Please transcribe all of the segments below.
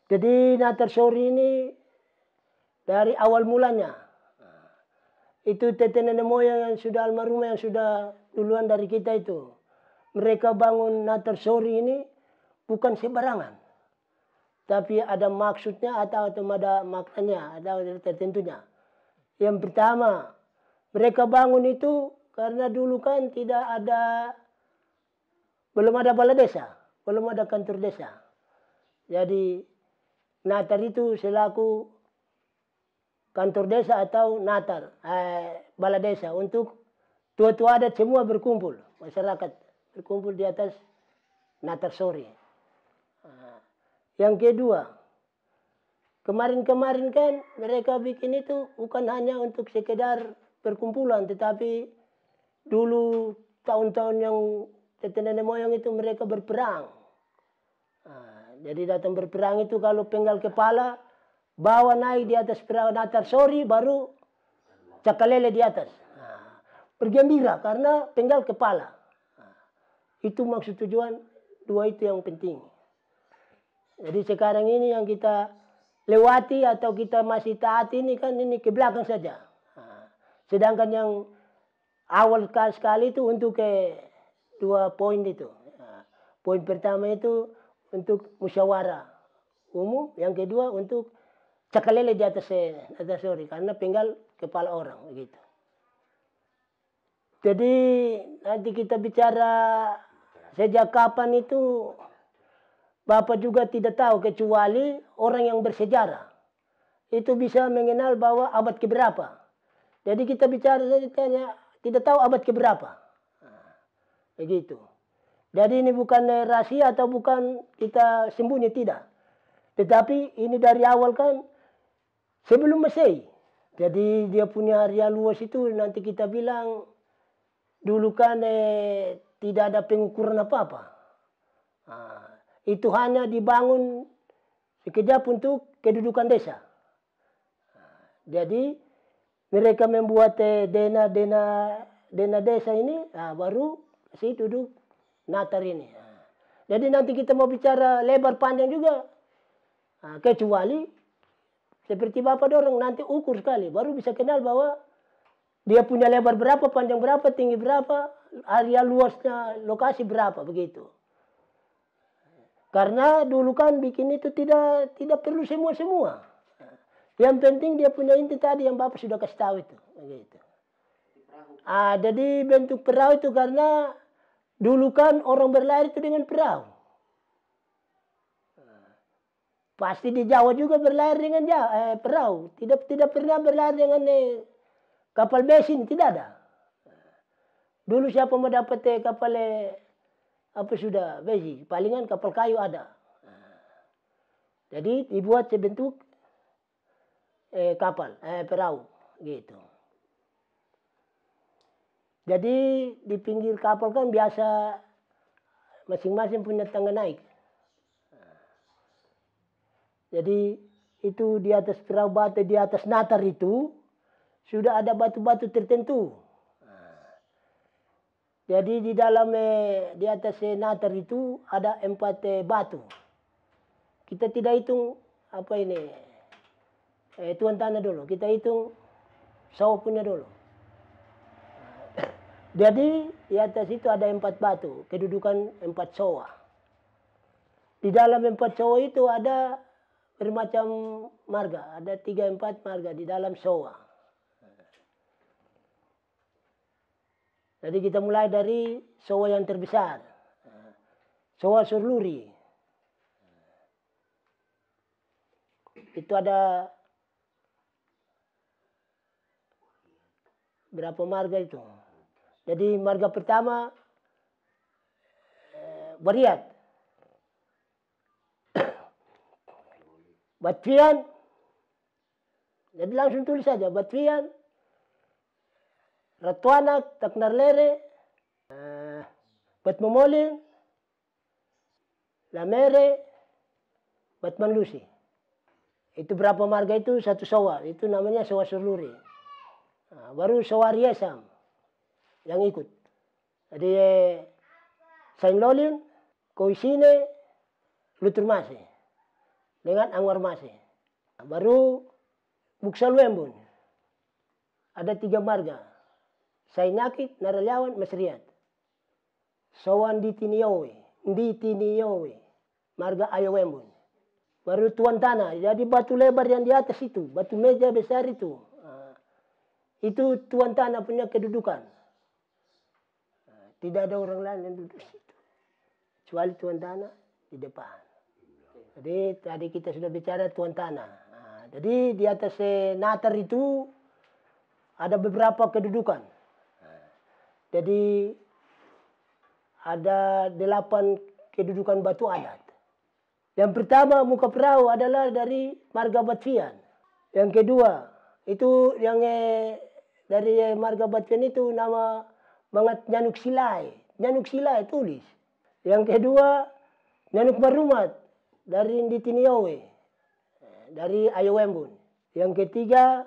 Jadi Natar Sori ini dari awal mulanya itu tete nenek moyang yang sudah almarhum, yang sudah duluan dari kita itu. Mereka bangun Natar Sori ini bukan sembarangan, tapi ada maksudnya atau ada maknanya, ada tertentunya. Yang pertama, mereka bangun itu karena dulu kan belum ada balai desa, belum ada kantor desa. Jadi Natar itu selaku kantor desa atau Natar, balai desa, untuk tua-tua adat semua berkumpul, masyarakat berkumpul di atas Natar Sori. Yang kedua, kemarin-kemarin kan mereka bikin itu bukan hanya untuk sekedar perkumpulan, tetapi dulu tahun-tahun yang nenek moyang itu mereka berperang. Jadi datang berperang itu kalau penggal kepala, bawa naik di atas perahu Natar Sori, baru cakalele di atas. Bergembira karena penggal kepala. Itu maksud tujuan, dua itu yang penting. Jadi sekarang ini yang kita lewati atau kita masih taat ini kan ini ke belakang saja. Sedangkan yang awal sekali itu untuk dua poin itu. Poin pertama itu untuk musyawarah umum, yang kedua untuk cakalele di atas Sori karena penggal kepala orang begitu. Jadi nanti kita bicara sejak kapan itu Bapak juga tidak tahu, kecuali orang yang bersejarah itu bisa mengenal bahwa abad keberapa. Jadi kita bicara tidak tahu abad keberapa. Begitu. Jadi ini bukan rahasia atau bukan kita sembunyi, tidak. Tetapi ini dari awal kan sebelum Masehi. Jadi dia punya area luas itu nanti kita bilang dulu kan tidak ada pengukuran apa-apa. Itu hanya dibangun sekejap untuk kedudukan desa. Jadi mereka membuat dena desa ini, baru si duduk Natar ini. Jadi nanti kita mau bicara lebar panjang juga, kecuali seperti Bapak dorong nanti ukur sekali, baru bisa kenal bahwa dia punya lebar berapa, panjang berapa, tinggi berapa, area luasnya, lokasi berapa, begitu. Karena dulu kan bikin itu tidak perlu semua. Yang penting dia punya inti tadi yang Bapak sudah kasih tahu itu, begitu. Jadi bentuk perahu itu karena dulu kan orang berlayar itu dengan perahu. Pasti di Jawa juga berlayar dengan perahu. Tidak pernah berlayar dengan kapal besin, tidak ada. Dulu siapa mau dapat kapal apa sudah besi, palingan kapal kayu ada. Jadi dibuat sebentuk kapal, perahu, gitu. Jadi di pinggir kapal kan biasa masing-masing punya tangga naik. Jadi itu di atas perahu batu, di atas Natar itu sudah ada batu-batu tertentu. Jadi di dalam di atas Natar itu ada 4 batu. Kita tidak hitung apa ini tuan tanah dulu, kita hitung sawah punya dulu. Jadi di atas itu ada 4 batu, kedudukan 4 sawah. Di dalam 4 sawah itu ada bermacam marga, ada 3-4 marga di dalam sawah. Jadi kita mulai dari sawah yang terbesar, sawah Surluri. Itu ada berapa marga itu? Jadi marga pertama Bariat, Batvian. Jadi langsung tulis saja Batvian, Ratuanak, Taknarlere, Batmomolin, Lamere, Batmanlusi. Itu berapa marga itu? 1 sawah. Itu namanya sawah Surluri. Baru sawah Riesam yang ikut. Jadi Saint Lolin, Koisine, Luturmase. dengan Anwar Masih. Baru Buksaluembun. Ada 3 marga. Sainakit, Naraliawan, Masriat. Sawan di Tiniyowe, marga Ayowembun. Baru tuan tanah, jadi batu lebar yang di atas itu, batu meja besar itu. Itu tuan tanah punya kedudukan. Tidak ada orang lain yang duduk situ. Kecuali tuan tanah di depan. Jadi tadi kita sudah bicara tuan tanah. Jadi di atas Natar itu ada beberapa kedudukan. Jadi ada 8 kedudukan batu adat. Yang pertama muka perahu adalah dari marga Batvian. Yang kedua itu yang dari marga Batvian itu nama Mangat Nyanuk Silai. Nyanuk Silai tulis. Yang kedua Nyanuk Marumat dari Nditiniyowe, dari Ayowembun. Yang ketiga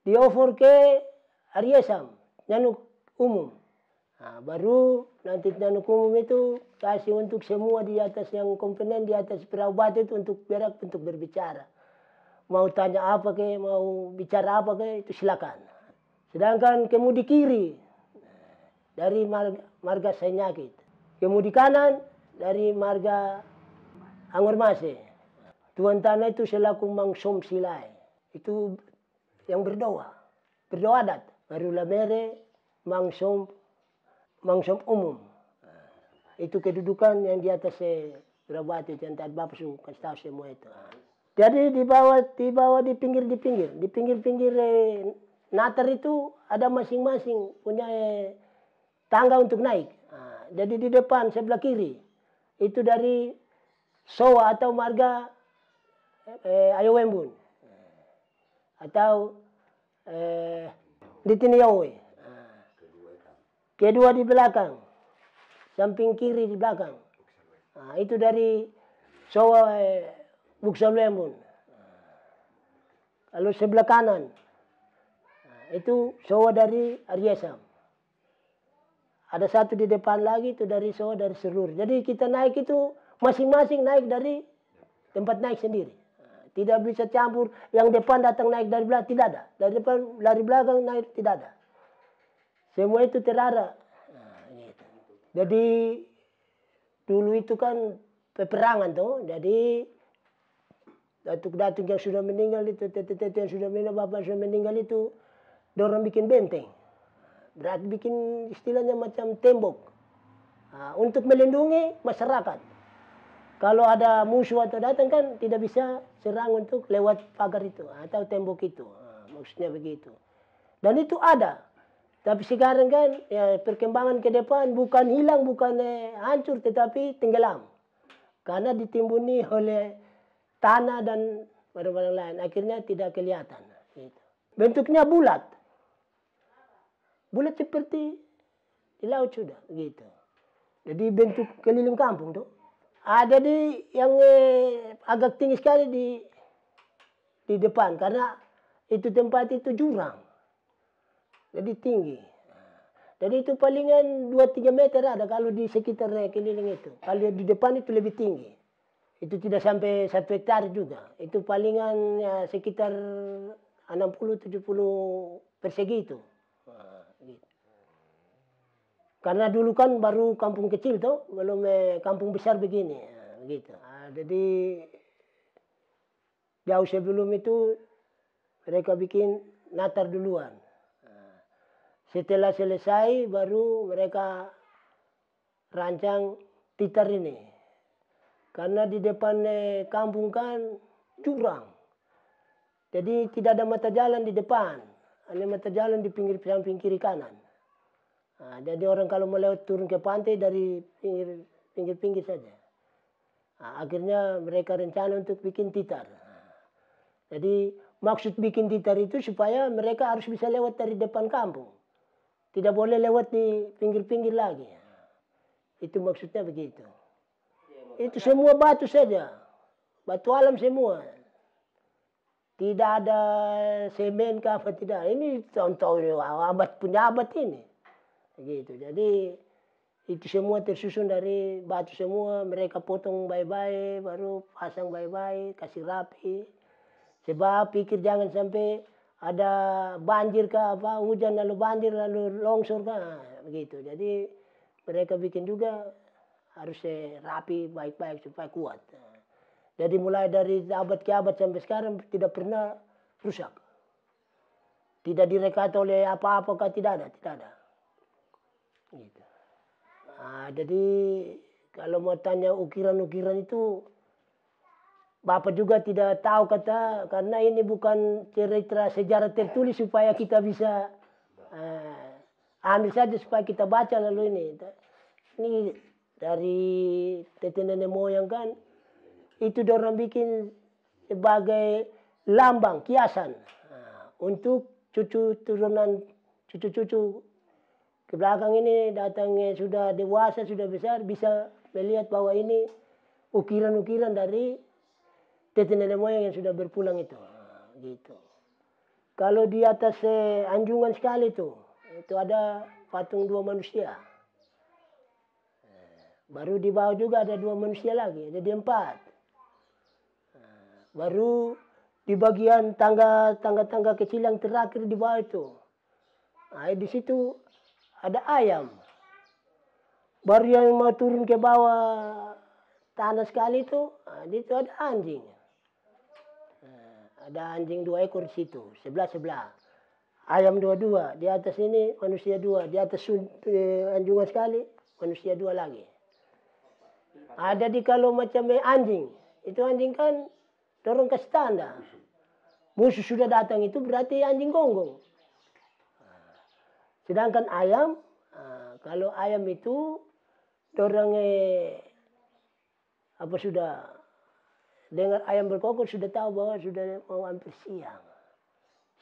diofor ke Ariesam, Nyanuk Umum. Baru nanti Nyanuk Umum itu kasih untuk semua di atas yang komponen di atas perahu batu itu untuk berak, untuk berbicara. Mau tanya apa ke, mau bicara apa ke, itu silakan. Sedangkan kemudi kiri dari marga Sainakit. Kemudi kanan dari marga Anwar Masih. Tuan tanah itu selaku Mangsom Silai. Itu yang berdoa adat. Baru Lamere Mangsom Umum. Itu kedudukan yang di atas Berabatu yang tadi Bapak sudah kasih tahu semua itu. Jadi di bawah di pinggir Natar itu ada masing-masing punya tangga untuk naik. Jadi di depan sebelah kiri itu dari Sowa atau marga Ayowembun atau Ditiniyowe. Kedua di belakang, samping kiri di belakang. Itu dari Sowa Buksaluembun. Kalau sebelah kanan itu Sowa dari Ariesam. Ada satu di depan lagi itu dari Sowa dari Serur. Jadi kita naik itu masing-masing naik dari tempat naik sendiri. Tidak bisa campur yang depan datang naik dari belakang, tidak ada. Dari belakang naik tidak ada. Semua itu terarah. Gitu. Jadi dulu itu kan peperangan tuh. Jadi datuk-datuk yang sudah meninggal itu, tete-tete yang sudah meninggal, bapak sudah meninggal itu, dorang bikin benteng. Berarti bikin istilahnya macam tembok. Untuk melindungi masyarakat. Kalau ada musuh atau datang kan tidak bisa serang untuk lewat pagar itu atau tembok itu. Maksudnya begitu. Dan itu ada. Tapi sekarang kan ya, perkembangan ke depan bukan hilang, bukan hancur, tetapi tenggelam. Karena ditimbuni oleh tanah dan barang-barang lain. Akhirnya tidak kelihatan. Gitu. Bentuknya bulat. Bulat seperti di laut sudah. Gitu. Jadi bentuk keliling kampung tuh. Ada di yang agak tinggi sekali di depan karena itu tempat itu jurang. Jadi tinggi. Jadi itu palingan 2-3 meter ada kalau di sekitar keliling itu. Kalau di depan itu lebih tinggi. Itu tidak sampai 1 hektar juga. Itu palingan ya, sekitar 60-70 persegi itu. Gitu. Karena dulu kan baru kampung kecil tuh, belum kampung besar begini, gitu. Jadi jauh sebelum itu mereka bikin Natar duluan. Setelah selesai baru mereka rancang Titar ini. Karena di depan kampung kan jurang. Jadi tidak ada mata jalan di depan, hanya mata jalan di samping kiri kanan. Jadi orang kalau mau lewat turun ke pantai dari pinggir-pinggir saja. Akhirnya mereka rencana untuk bikin Titar. Jadi maksud bikin Titar itu supaya mereka harus bisa lewat dari depan kampung. Tidak boleh lewat di pinggir-pinggir lagi. Itu maksudnya begitu. Itu semua batu saja. Batu alam semua. Tidak ada semen ke apa tidak. Ini tahun-tahun abad punya abad ini. Gitu. Jadi Itu semua tersusun dari batu semua, mereka potong baik-baik, baru pasang baik-baik, kasih rapi. Sebab pikir jangan sampai ada banjir kah apa, hujan lalu banjir lalu longsor kah, begitu. Jadi mereka bikin juga harus rapi baik-baik supaya kuat. Jadi mulai dari abad ke abad sampai sekarang tidak pernah rusak. Tidak direkat oleh apa-apa, tidak ada, tidak ada. Gitu. Nah, jadi kalau mau tanya ukiran-ukiran itu, Bapak juga tidak tahu kata, karena ini bukan cerita sejarah tertulis supaya kita bisa ambil saja supaya kita baca lalu ini. Ini dari tete nenek moyang kan, itu dorang bikin sebagai lambang, kiasan untuk cucu turunan cucu-cucu ke belakang ini datangnya sudah dewasa, sudah besar, bisa melihat bahwa ini ukiran-ukiran dari tete nenek moyang yang sudah berpulang itu. Gitu. Kalau di atas anjungan sekali itu ada patung 2 manusia. Baru di bawah juga ada 2 manusia lagi, jadi 4. Baru di bagian tangga kecil yang terakhir di bawah itu, nah, di situ ada ayam. Baru yang mau turun ke bawah tanah sekali itu, nah, di situ ada anjing. Ada anjing 2 ekor di situ, sebelah. Ayam 2, di atas ini manusia 2, di atas anjungan sekali manusia 2 lagi. Ada di kalau macam anjing, itu anjing kan dorong kasih tanda. Musuh sudah datang itu berarti anjing gonggong. Sedangkan ayam, kalau ayam itu dorang apa sudah dengar ayam berkokok sudah tahu bahwa sudah mau hampir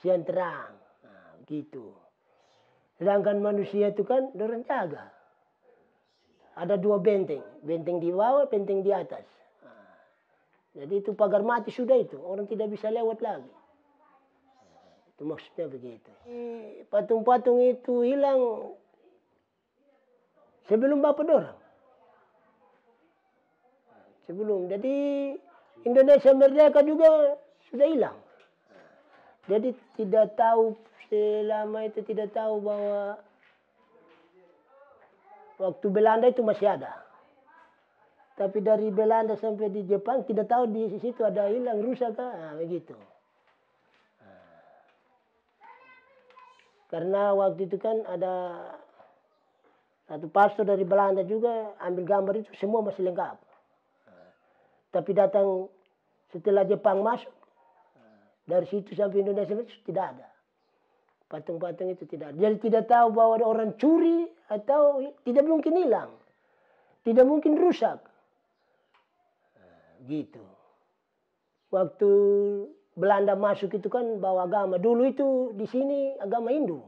siang terang, gitu. Sedangkan manusia itu kan dorang jaga. Ada 2 benteng di bawah, benteng di atas. Jadi itu pagar mati sudah itu, orang tidak bisa lewat lagi. Itu maksudnya begitu. Patung-patung itu hilang sebelum Bapak dorang. Sebelum, jadi Indonesia merdeka juga sudah hilang. Jadi tidak tahu, selama itu tidak tahu bahwa waktu Belanda itu masih ada. Tapi dari Belanda sampai di Jepang tidak tahu di situ ada hilang, rusak kah, begitu. Karena waktu itu kan ada satu pastor dari Belanda juga ambil gambar itu semua masih lengkap. Tapi datang setelah Jepang masuk, dari situ sampai Indonesia itu tidak ada. Patung-patung itu tidak ada. Jadi tidak tahu bahwa ada orang curi atau tidak mungkin hilang. Tidak mungkin rusak. Gitu. Waktu Belanda masuk itu kan bawa agama. Dulu itu di sini agama Hindu.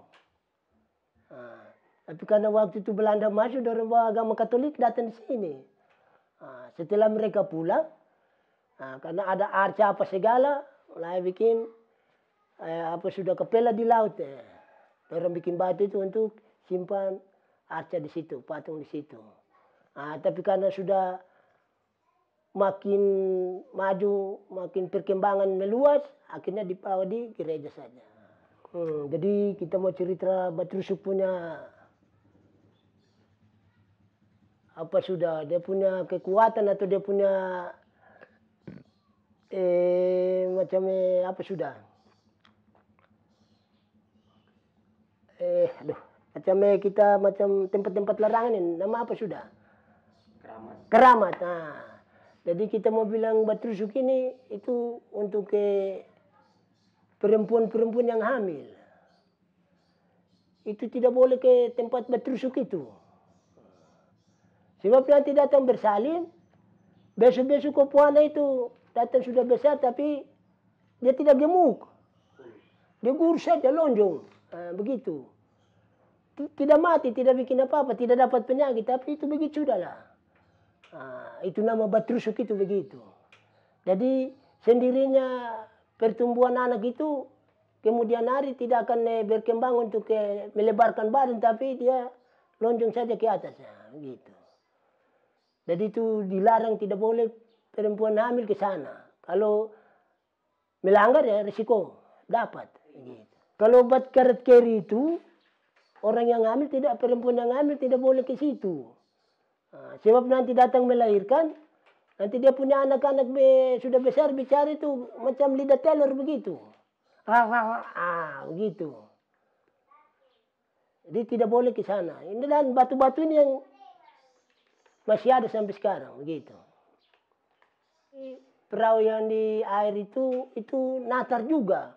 Tapi karena waktu itu Belanda masuk, orang bawa agama Katolik datang di sini. Setelah mereka pulang, karena ada arca apa segala, mulai bikin apa sudah kepela di laut. Orang bikin batu itu untuk simpan arca di situ, patung di situ. Tapi karena sudah makin maju, makin perkembangan meluas, akhirnya dibawa di gereja saja. Jadi kita mau cerita Batu Rusuk punya apa sudah, dia punya kekuatan atau dia punya macam apa sudah. Macam kita macam tempat-tempat larangan ini, nama apa sudah? Keramat. Jadi kita mau bilang Batu Rusuk ini itu untuk perempuan-perempuan yang hamil. Itu tidak boleh ke tempat Batu Rusuk itu. Sebab nanti datang bersalin, besok-besok kopuana itu datang sudah besar tapi dia tidak gemuk. Dia kurus saja, lonjong. Begitu. Tidak mati, tidak bikin apa-apa, tidak dapat penyakit, tapi itu begitu sudahlah. Itu nama Batu Rusuk itu begitu. Jadi sendirinya pertumbuhan anak itu kemudian hari tidak akan berkembang untuk melebarkan badan, tapi dia lonjong saja ke atas, gitu. Jadi itu dilarang, tidak boleh perempuan hamil ke sana. Kalau melanggar ya risiko dapat. Gitu. Kalau obat karet keri itu orang yang hamil tidak, perempuan yang hamil tidak boleh ke situ. Sebab nanti datang melahirkan, nanti dia punya anak-anak sudah besar bicara itu macam lidah telur begitu. Begitu. Jadi tidak boleh ke sana. Ini dan batu-batu ini yang masih ada sampai sekarang begitu. Perahu yang di air itu natar juga.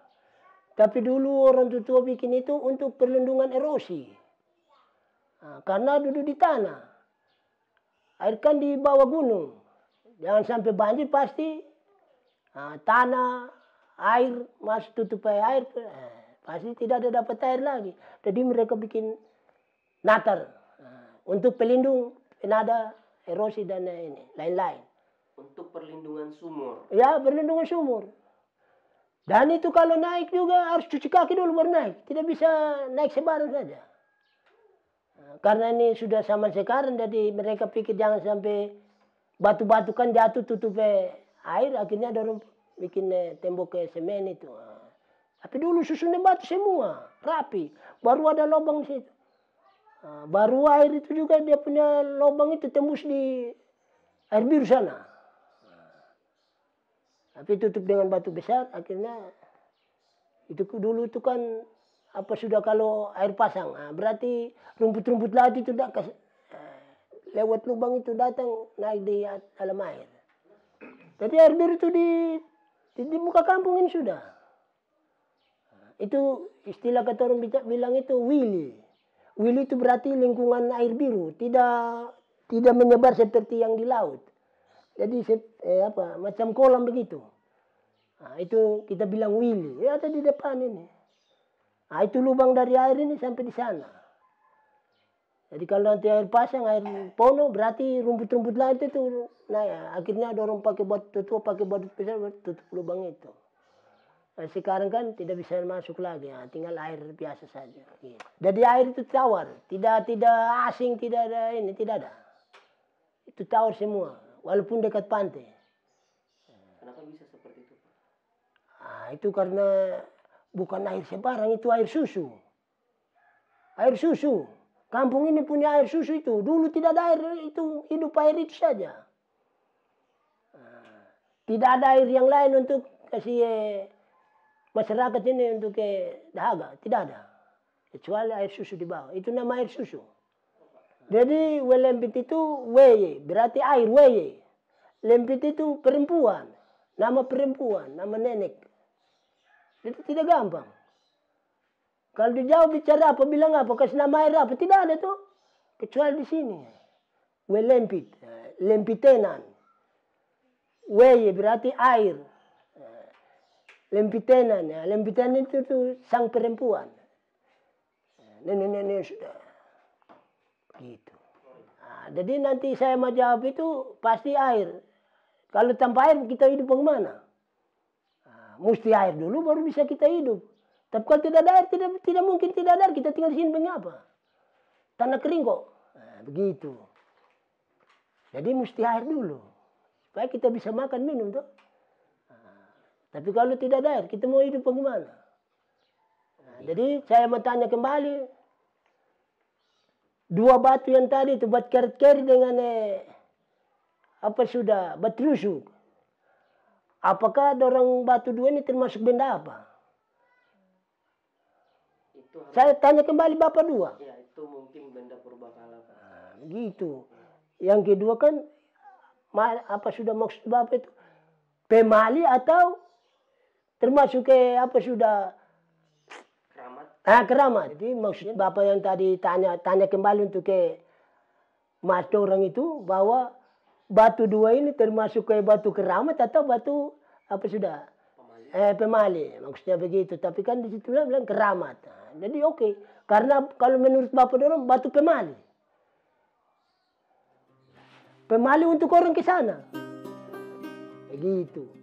Tapi dulu orang tua bikin itu untuk perlindungan erosi. Karena duduk di tanah. Air kan di bawah gunung. Jangan sampai banjir pasti tanah, air masuk tutup air. Pasti tidak ada dapat air lagi. Jadi mereka bikin natar untuk pelindung penada, erosi dan lain-lain. Untuk perlindungan sumur. Ya, perlindungan sumur. Dan itu kalau naik juga harus cuci kaki dulu baru naik. Tidak bisa naik sembarang saja. Karena ini sudah zaman sekarang, jadi mereka pikir jangan sampai batu-batu kan jatuh tutup air, akhirnya dorong bikin tembok semen itu. Tapi dulu susunnya batu semua, rapi. Baru ada lubang di situ. Baru air itu juga dia punya lubang itu tembus di air biru sana. Tapi tutup dengan batu besar, akhirnya itu dulu itu kan sudah kalau air pasang, berarti rumput-rumput laut itu lewat lubang itu datang naik di dalam air. Jadi air biru itu di muka kampung ini sudah. Itu istilah kata orang bilang itu wili. Wili itu berarti lingkungan air biru, tidak menyebar seperti yang di laut. Jadi macam kolam begitu. Itu kita bilang wili. Ya ada di depan ini. Itu lubang dari air ini sampai di sana. Jadi kalau nanti air pasang, air pono, berarti rumput-rumput laut itu. Nah, akhirnya dorong pakai batu tua, pakai batu besar, tutup lubang itu. Sekarang kan tidak bisa masuk lagi, tinggal air biasa saja. Gitu. Jadi air itu tawar, tidak asing, tidak ada ini, tidak ada. Itu tawar semua, walaupun dekat pantai. Kenapa bisa seperti itu? Itu karena bukan air sembarang, itu air susu. Air susu. Kampung ini punya air susu itu. Dulu tidak ada air itu, hidup air itu saja. Tidak ada air yang lain untuk kasih masyarakat ini untuk dahaga, tidak ada. Kecuali air susu di bawah. Itu nama air susu. Jadi welempit itu weye, berarti air weye. Lempit itu perempuan, nama nenek. Itu tidak gampang. Kalau dijawab bicara apa, bilang apa, kasih nama air apa, tidak ada tuh. Kecuali di sini. Welempit, lempitenan. Weye berarti air. Lempitenan, lempitenan itu tuh sang perempuan. Nenek-nenek sudah. Gitu. Jadi nanti saya mau jawab itu pasti air. Kalau tanpa air kita hidup bagaimana? Mesti air dulu baru bisa kita hidup. Tapi kalau tidak ada air, tidak mungkin tidak ada air. Kita tinggal di sini mengapa? Tanah kering kok. Begitu. Jadi mesti air dulu. Supaya kita bisa makan, minum tuh. Tapi kalau tidak ada air, kita mau hidup bagaimana? Jadi saya mau tanya kembali. Dua batu yang tadi itu, batu karet keri dengan batu rusuk. Apakah dorong batu dua ini termasuk benda apa? Saya tanya kembali Bapak dua. Ya, itu mungkin benda purbakala. Gitu. Yang kedua kan, maksud Bapak itu? Pemali atau termasuk keramat. Keramat. Jadi maksud Bapak yang tadi tanya kembali untuk Mas Dorang itu bahwa batu dua ini termasuk batu keramat atau batu pemali. Maksudnya begitu. Tapi kan di situ bilang keramat. Jadi oke. Karena kalau menurut Bapak Dorang batu pemali. Pemali untuk orang ke sana. Begitu.